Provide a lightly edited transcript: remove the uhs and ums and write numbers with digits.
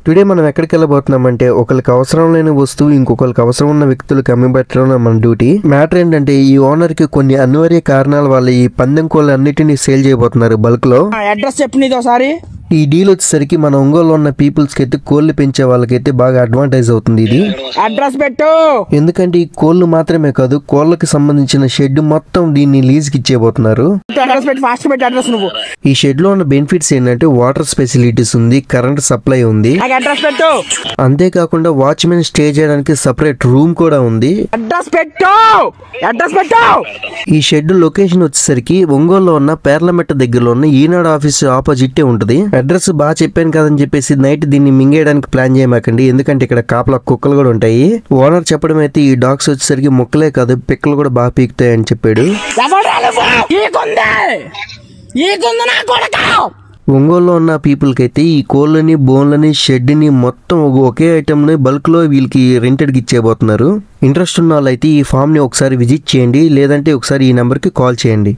Today మనం ఎక్కడికి వెళ్ళబోతున్నామంటే ఒకరికి అవసరం లేని వస్తువు ఇంకొకరికి అవసరం ఉన్న వ్యక్తులకు అమ్మిపెట్టడం మన డ్యూటీ. మ్యాటర్ ఏంటంటే ఈ ఓనర్ కి కొన్ని అనివార్య కారణాల వల్ల ఈ పందెం కోళ్ళు అన్నిటినీ సేల్ చేయబోతున్నారు బల్క్ లో. అడ్రస్ చెప్పు నీదోసారి. ఈ డీల్ వచ్చేసరికి మన ఒంగోలు ఉన్న పీపుల్స్ కి అయితే కోళ్లు పెంచే వాళ్ళకైతే బాగా అడ్వాంటేజ్ అవుతుంది ఇది. అడ్రస్ పెట్టు. ఎందుకంటే ఈ కోళ్లు మాత్రమే కాదు, కోళ్లకి సంబంధించిన షెడ్ మొత్తం దీన్ని లీజ్ కి ఇచ్చేబోతున్నారు. అడ్రస్ పెట్టు, ఫాస్ట్ పెట్టు అడ్రస్ నువ్వు. ఈ షెడ్ లో ఉన్న బెనిఫిట్స్ ఏంటంటే వాటర్ ఫెసిలిటీస్ ఉంది, కరెంట్ సప్లై ఉంది, అడ్రస్ పెట్టు. అంతేకాకుండా వాచ్మెన్ స్టే చేయడానికి సెపరేట్ రూమ్ కూడా ఉంది. అడ్రస్ పెట్టు, అడ్రస్ పెట్టు. ఈ షెడ్ లొకేషన్ వచ్చేసరికి ఒంగోలులో ఉన్న పేర్లమెట్ట దగ్గరలో ఉన్న ఈనాడు ఆఫీస్ ఆపోజిట్ ఉంటది. అడ్రస్ బాగా చెప్పాను కదని చెప్పేసి నైట్ దీన్ని మింగేయడానికి ప్లాన్ చేయమాకండి, ఎందుకంటే ఇక్కడ కాపలా కుక్కలు కూడా ఉంటాయి. ఓనర్ చెప్పడం అయితే ఈ డాగ్స్ వచ్చేసరికి ముక్కలే కాదు పిక్కలు కూడా బాగా పీకుతాయి అని చెప్పాడు. ఒంగోలులో ఉన్న పీపుల్ కి అయితే ఈ కోళ్ళని, బోన్లని, షెడ్ ని మొత్తం ఒకే ఐటమ్ ని బల్క్ లో వీళ్ళకి రెంటెడ్ కి ఇచ్చేయబోతున్నారు. ఇంట్రెస్ట్ ఉన్న వాళ్ళు అయితే ఈ ఫామ్ ని ఒకసారి విజిట్ చేయండి, లేదంటే ఒకసారి ఈ నెంబర్ కి కాల్ చేయండి.